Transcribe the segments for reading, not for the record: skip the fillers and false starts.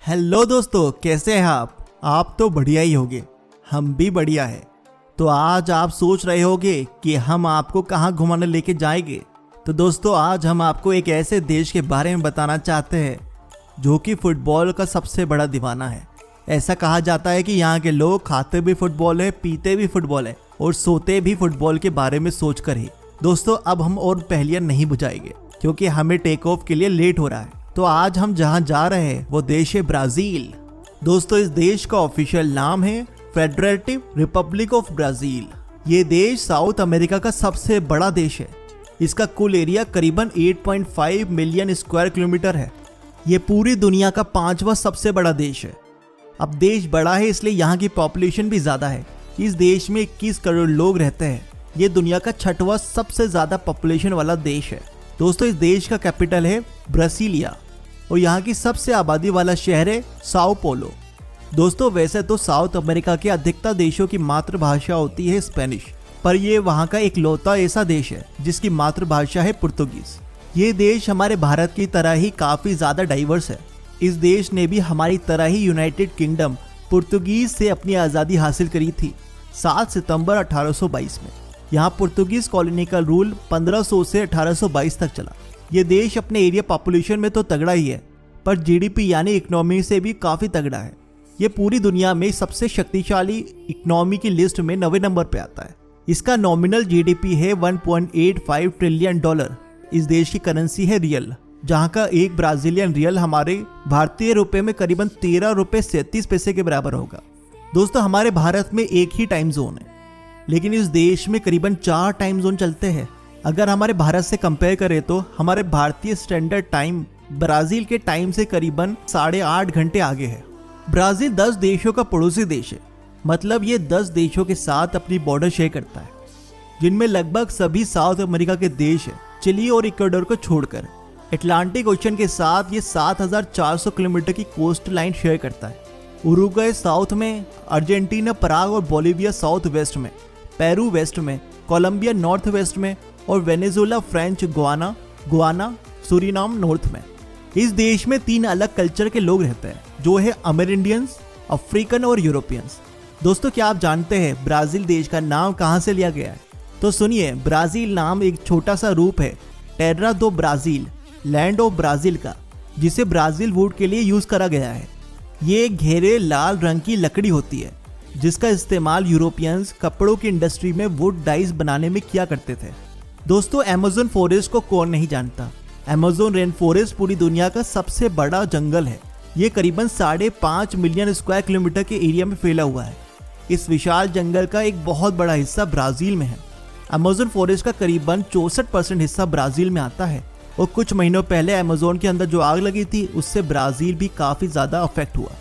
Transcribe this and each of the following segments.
Hello दोस्तों, कैसे हैं आप तो बढ़िया ही होंगे। हम भी बढ़िया है। तो आज आप सोच रहे होंगे कि हम आपको कहाँ घुमाने लेके जाएंगे। तो दोस्तों, आज हम आपको एक ऐसे देश के बारे में बताना चाहते हैं जो कि फुटबॉल का सबसे बड़ा दीवाना है। ऐसा कहा जाता है कि यहाँ के लोग खाते भी फुटबॉल है, पीते भी फुटबॉल है और सोते भी फुटबॉल के बारे में सोच कर ही। दोस्तों, अब हम और पहेलियां नहीं बुझाएंगे क्योंकि हमें टेक ऑफ के लिए लेट हो रहा है। तो आज हम जहां जा रहे हैं वो देश है ब्राजील। दोस्तों, इस देश का ऑफिशियल नाम है फेडरेटिव रिपब्लिक ऑफ ब्राजील। ये देश साउथ अमेरिका का सबसे बड़ा देश है। इसका कुल एरिया करीबन 8.5 मिलियन स्क्वायर किलोमीटर है। ये पूरी दुनिया का 5वां सबसे बड़ा देश है। अब देश बड़ा है इसलिए यहाँ की पॉपुलेशन भी ज्यादा है। इस देश में 21 करोड़ लोग रहते हैं। ये दुनिया का 6वां सबसे ज्यादा पॉपुलेशन वाला देश है। दोस्तों, इस देश का कैपिटल है ब्रासीलिया और यहाँ की सबसे आबादी वाला शहर है साओ पोलो। दोस्तों, वैसे तो साउथ अमेरिका के अधिकतर देशों की मातृभाषा होती है स्पेनिश, पर यह वहाँ का इकलौता ऐसा देश है जिसकी मातृभाषा है पुर्तगीज। ये देश हमारे भारत की तरह ही काफी ज्यादा डाइवर्स है। इस देश ने भी हमारी तरह ही यूनाइटेड किंगडम पुर्तगीज से अपनी आज़ादी हासिल करी थी 7 सितंबर 1822 में। यहाँ पुर्तगीज कॉलोनी का रूल 1500 से 1822 तक चला। ये देश अपने एरिया पॉपुलेशन में तो तगड़ा ही है, पर जीडीपी यानी इकोनॉमी से भी काफी तगड़ा है। ये पूरी दुनिया में सबसे शक्तिशाली इकोनॉमी की लिस्ट में 9वें नंबर पे आता है। इसका नॉमिनल जीडीपी है $1.85 ट्रिलियन। इस देश की करेंसी है रियल, जहाँ का एक ब्राजीलियन रियल हमारे भारतीय रुपए में करीबन 13 रुपए 37 पैसे के बराबर होगा। दोस्तों, हमारे भारत में एक ही टाइम जोन है, लेकिन इस देश में करीबन 4 टाइम जोन चलते हैं। अगर हमारे भारत से कंपेयर करें तो हमारे भारतीय स्टैंडर्ड टाइम ब्राजील के टाइम से करीबन 8.5 घंटे आगे है। ब्राजील 10 देशों का पड़ोसी देश है, मतलब ये 10 देशों के साथ अपनी बॉर्डर शेयर करता है, जिनमें लगभग सभी साउथ अमेरिका के देश है, चिली और इक्वाडोर को छोड़कर। अटलांटिक ओशन के साथ ये 7400 किलोमीटर की कोस्ट लाइन शेयर करता है। उरुग्वे साउथ में, अर्जेंटीना, पराग और बोलिविया साउथ वेस्ट में, पेरू वेस्ट में, कोलंबिया नॉर्थ वेस्ट में और Venezuela, French Guana, Suriname north में। इस देश में 3 अलग कल्चर के लोग रहते हैं, जो है अमेरिंडियंस, अफ्रीकन और यूरोपियंस। दोस्तों, क्या आप जानते हैं ब्राजील देश का नाम कहां से लिया गया है? तो सुनिए, ब्राजील नाम एक छोटा सा रूप है टेर्रा दो ब्राजील, लैंड ऑफ ब्राजील का, जिसे ब्राजील वुड के लिए यूज करा गया है। ये घेरे लाल रंग की लकड़ी होती है जिसका इस्तेमाल यूरोपियंस कपड़ों की इंडस्ट्री में वुड डाइस बनाने में किया करते थे। दोस्तों, अमेज़न फॉरेस्ट को कौन नहीं जानता। अमेज़न रेन फॉरेस्ट पूरी दुनिया का सबसे बड़ा जंगल है। ये करीबन 5.5 मिलियन स्क्वायर किलोमीटर के एरिया में फैला हुआ है। इस विशाल जंगल का एक बहुत बड़ा हिस्सा ब्राजील में है। अमेज़न फॉरेस्ट का करीबन 64% हिस्सा ब्राजील में आता है और कुछ महीनों पहले अमेज़न के अंदर जो आग लगी थी उससे ब्राजील भी काफी ज्यादा अफेक्ट हुआ।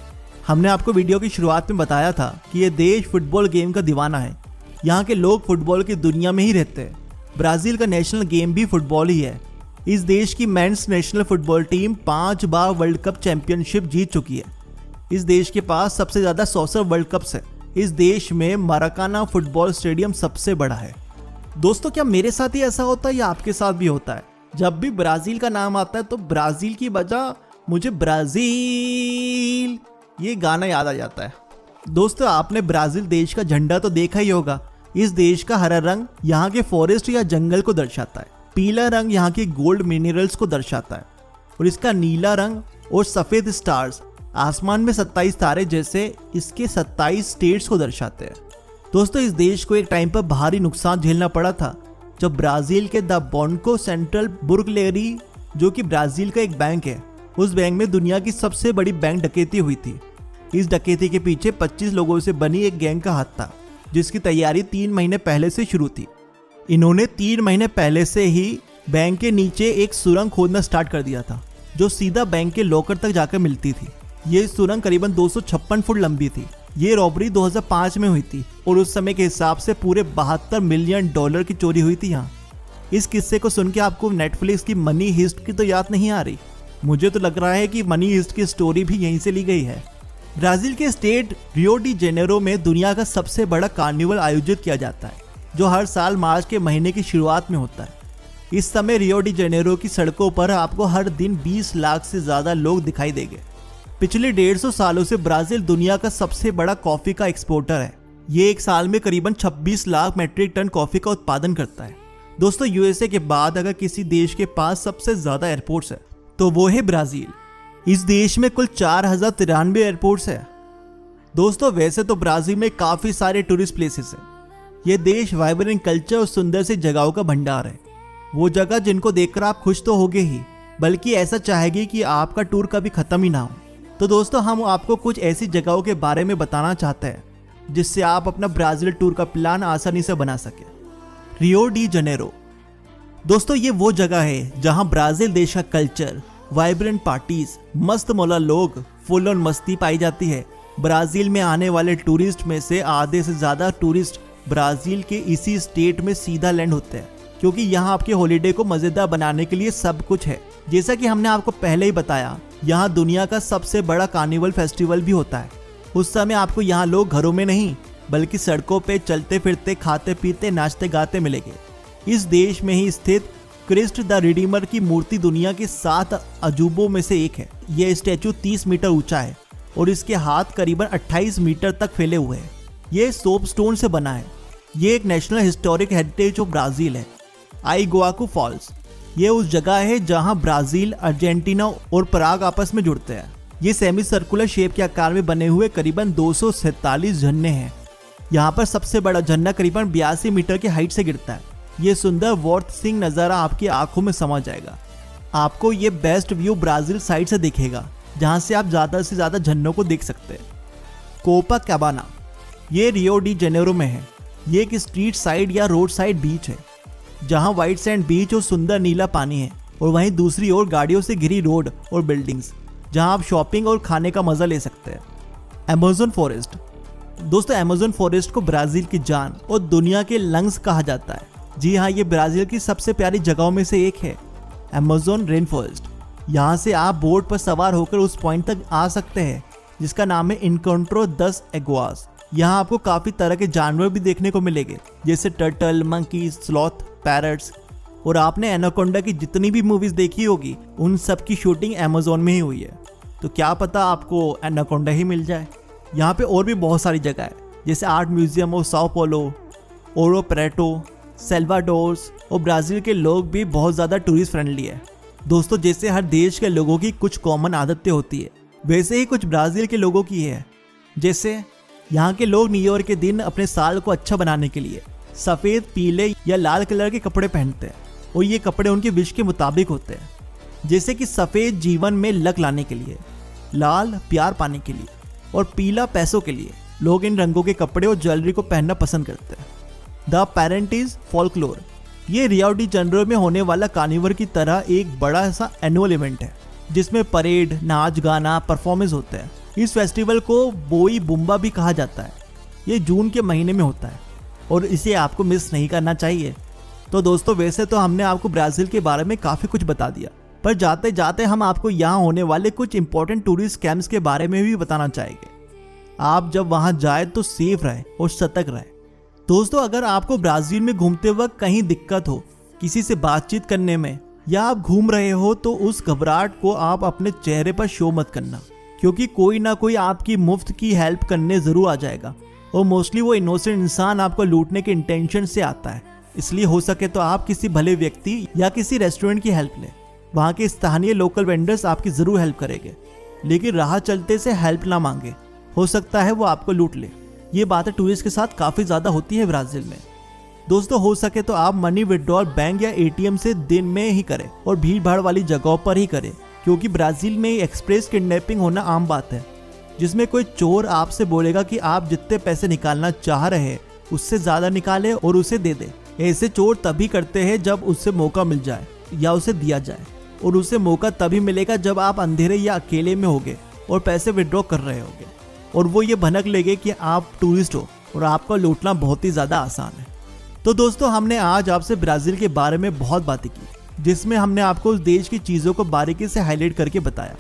हमने आपको वीडियो की शुरुआत में बताया था कि ये देश फुटबॉल गेम का दीवाना है। यहाँ के लोग फुटबॉल की दुनिया में ही रहते हैं। ब्राजील का नेशनल गेम भी फुटबॉल ही है। इस देश की मेंस नेशनल फुटबॉल टीम 5 बार वर्ल्ड कप चैंपियनशिप जीत चुकी है। इस देश के पास सबसे ज्यादा सॉकर वर्ल्ड कप्स है। इस देश में मराकाना फुटबॉल स्टेडियम सबसे बड़ा है। दोस्तों, क्या मेरे साथ ही ऐसा होता है या आपके साथ भी होता है? जब भी ब्राजील का नाम आता है तो ब्राजील की बजाय मुझे ब्राजील ये गाना याद आ जाता है। दोस्तों, आपने ब्राजील देश का झंडा तो देखा ही होगा। इस देश का हरा रंग यहाँ के फॉरेस्ट या जंगल को दर्शाता है, पीला रंग यहाँ के गोल्ड मिनरल्स को दर्शाता है और इसका नीला रंग और सफेद स्टार्स आसमान में 27 तारे जैसे इसके 27 स्टेट्स को दर्शाते हैं। दोस्तों, इस देश को एक टाइम पर भारी नुकसान झेलना पड़ा था जब ब्राजील के द बॉन्को सेंट्रल बुर्गलेरी, जो कि ब्राजील का एक बैंक है, उस बैंक में दुनिया की सबसे बड़ी बैंक डकैती हुई थी। इस डकैती के पीछे 25 लोगों से बनी एक गैंग का हाथ था, जिसकी तैयारी 3 महीने पहले से शुरू थी। इन्होंने 3 महीने पहले से ही बैंक के नीचे एक सुरंग खोदना स्टार्ट कर दिया था, जो सीधा बैंक के लॉकर तक जाकर मिलती थी। ये सुरंग करीबन 256 फुट लंबी थी। ये रॉबरी 2005 में हुई थी और उस समय के हिसाब से पूरे $72 मिलियन की चोरी हुई थी यहाँ। इस किस्से को सुन के आपको नेटफ्लिक्स की मनी हीस्ट की तो याद नहीं आ रही? मुझे तो लग रहा है कि मनी हीस्ट की स्टोरी भी यहीं से ली गई है। ब्राजील के स्टेट रियो डी जेनेरो में दुनिया का सबसे बड़ा कार्निवल आयोजित किया जाता है, जो हर साल मार्च के महीने की शुरुआत में होता है। इस समय रियो डी जेनेरो की सड़कों पर आपको हर दिन 20 लाख से ज्यादा लोग दिखाई देंगे। पिछले 150 सालों से ब्राजील दुनिया का सबसे बड़ा कॉफी का एक्सपोर्टर है। ये एक साल में करीबन 26 लाख मीट्रिक टन कॉफी का उत्पादन करता है। दोस्तों यूएसए के बाद अगर किसी देश के पास सबसे ज्यादा एयरपोर्ट्स है तो वो है ब्राजील। इस देश में कुल 4093 एयरपोर्ट्स है। दोस्तों वैसे तो ब्राजील में काफी सारे टूरिस्ट प्लेसेस हैं। ये देश वाइब्रेंट कल्चर और सुंदर सी जगहों का भंडार है। वो जगह जिनको देखकर आप खुश तो होगे ही, बल्कि ऐसा चाहेगी कि आपका टूर कभी खत्म ही ना हो। तो दोस्तों हम आपको कुछ ऐसी जगहों के बारे में बताना चाहते हैं जिससे आप अपना ब्राजील टूर का प्लान आसानी से बना सके। Rio de Janeiro. दोस्तों ये वो जगह है जहां ब्राजील देश का कल्चर, वाइब्रेंट पार्टीज, मस्त मौला लोग, फुल ऑन मस्ती पाई जाती है। ब्राजील में आने वाले टूरिस्ट में से आधे से ज्यादा टूरिस्ट ब्राजील के इसी स्टेट में सीधा लैंड होते हैं, क्योंकि यहाँ आपके हॉलीडे को मजेदार बनाने के लिए सब कुछ है। जैसा कि हमने आपको पहले ही बताया, यहाँ दुनिया का सबसे बड़ा कार्निवल फेस्टिवल भी होता है। उस समय आपको यहाँ लोग घरों में नहीं बल्कि सड़कों पे चलते फिरते, खाते पीते, नाचते गाते मिलेंगे। इस देश में ही स्थित क्रिस्ट द रिडीमर की मूर्ति दुनिया के 7 अजूबों में से एक है। यह स्टैचू 30 मीटर ऊंचा है और इसके हाथ करीबन 28 मीटर तक फैले हुए हैं। ये सोप स्टोन से बना है। ये एक national historic heritage of Brazil है। आइगुआकू फॉल्स, ये उस जगह है जहां ब्राजील, अर्जेंटीना और पराग आपस में जुड़ते हैं। ये सेमी सर्कुलर शेप के आकार में बने हुए करीबन 247 झरने हैं। यहाँ पर सबसे बड़ा झरना करीबन 82 मीटर की हाइट से गिरता है। ये सुंदर वर्थ सीइंग नज़ारा आपकी आंखों में समा जाएगा। आपको ये बेस्ट व्यू ब्राजील साइड से दिखेगा, जहाँ से आप ज़्यादा से ज़्यादा झरनों को देख सकते हैं। कोपाकाबाना, ये रियो डी जेनेरो में है। ये एक स्ट्रीट साइड या रोड साइड बीच है जहां व्हाइट सैंड बीच और सुंदर नीला पानी है, और वहीं दूसरी ओर गाड़ियों से घिरी रोड और बिल्डिंग्स जहां आप शॉपिंग और खाने का मजा ले सकते हैं। Amazon forest. दोस्तों अमेज़न फॉरेस्ट को ब्राजील की जान और दुनिया के लंग्स कहा जाता है। जी हाँ, ये ब्राजील की सबसे प्यारी जगहों में से एक है। Amazon rain forest. यहाँ से आप बोट पर सवार होकर उस पॉइंट तक आ सकते हैं जिसका नाम है इनकाउंट्रो दस एगुआस। यहाँ आपको काफी तरह के जानवर भी देखने को मिलेंगे, जैसे टर्टल, मंकी, स्लॉथ, पैरट्स। और आपने एनाकोंडा की जितनी भी मूवीज देखी होगी उन सब की शूटिंग अमेज़न में ही हुई है। तो क्या पता आपको एनाकोंडा ही मिल जाए। यहाँ पे और भी बहुत सारी जगह है, जैसे आर्ट म्यूजियम और साओ पोलो, ओरो प्रेटो, सेल्वाडोर्स। और ब्राजील के लोग भी बहुत ज़्यादा टूरिस्ट फ्रेंडली है। दोस्तों जैसे हर देश के लोगों की कुछ कॉमन आदतें होती है, वैसे ही कुछ ब्राजील के लोगों की है। जैसे यहाँ के लोग न्यू ईयर के दिन अपने साल को अच्छा बनाने के लिए सफ़ेद, पीले या लाल कलर के कपड़े पहनते हैं, और ये कपड़े उनके विश के मुताबिक होते हैं। जैसे कि सफ़ेद जीवन में लक लाने के लिए, लाल प्यार पाने के लिए, और पीला पैसों के लिए लोग इन रंगों के कपड़े और ज्वेलरी को पहनना पसंद करते हैं। द पैरेंटीज फॉल्कलोर, ये रियो डी जेनेरो में होने वाला कार्निवल की तरह एक बड़ा सा एनुअल इवेंट है जिसमें परेड, नाच गाना, परफॉर्मेंस होते हैं। इस फेस्टिवल को बोई बुम्बा भी कहा जाता है। ये जून के महीने में होता है और इसे आपको मिस नहीं करना चाहिए। तो दोस्तों वैसे तो हमने आपको ब्राज़ील के बारे में काफ़ी कुछ बता दिया, पर जाते जाते हम आपको यहाँ होने वाले कुछ इंपॉर्टेंट टूरिस्ट स्कैम्स के बारे में भी बताना चाहेंगे। आप जब वहाँ जाए तो सेफ रहे और सतर्क रहे। दोस्तों अगर आपको ब्राज़ील में घूमते वक्त कहीं दिक्कत हो किसी से बातचीत करने में, या आप घूम रहे हो, तो उस घबराहट को आप अपने चेहरे पर शो मत करना, क्योंकि कोई ना कोई आपकी मुफ्त की हेल्प करने ज़रूर आ जाएगा। और मोस्टली वो इनोसेंट इंसान आपको लूटने के इंटेंशन से आता है। इसलिए हो सके तो आप किसी भले व्यक्ति या किसी रेस्टोरेंट की हेल्प लें। वहाँ के स्थानीय लोकल वेंडर्स आपकी ज़रूर हेल्प करेंगे, लेकिन राह चलते से हेल्प ना मांगे, हो सकता है वो आपको लूट ले। ये बातें टूरिस्ट के साथ काफ़ी ज़्यादा होती है ब्राज़ील में। दोस्तों हो सके तो आप मनी विड्रॉल बैंक या एटीएम से दिन में ही करें और भीड़ भाड़ वाली जगहों पर ही करें, क्योंकि ब्राज़ील में एक्सप्रेस किडनैपिंग होना आम बात है, जिसमें कोई चोर आपसे बोलेगा कि आप जितने पैसे निकालना चाह रहे हैं उससे ज़्यादा निकाले और उसे दे दे। ऐसे चोर तभी करते हैं जब उससे मौका मिल जाए या उसे दिया जाए, और उसे मौका तभी मिलेगा जब आप अंधेरे या अकेले में होगे और पैसे विड्रॉ कर रहे होगे, और वो ये भनक लेंगे कि आप टूरिस्ट हो और आपका लूटना बहुत ही ज़्यादा आसान है। तो दोस्तों हमने आज आपसे ब्राज़ील के बारे में बहुत बातें की, जिसमें हमने आपको उस देश की चीज़ों को बारीकी से हाईलाइट करके बताया।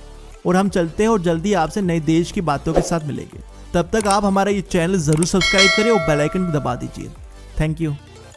और हम चलते हैं और जल्दी आपसे नए देश की बातों के साथ मिलेंगे। तब तक आप हमारा ये चैनल ज़रूर सब्सक्राइब करें और बेल आइकन दबा दीजिए। Thank you.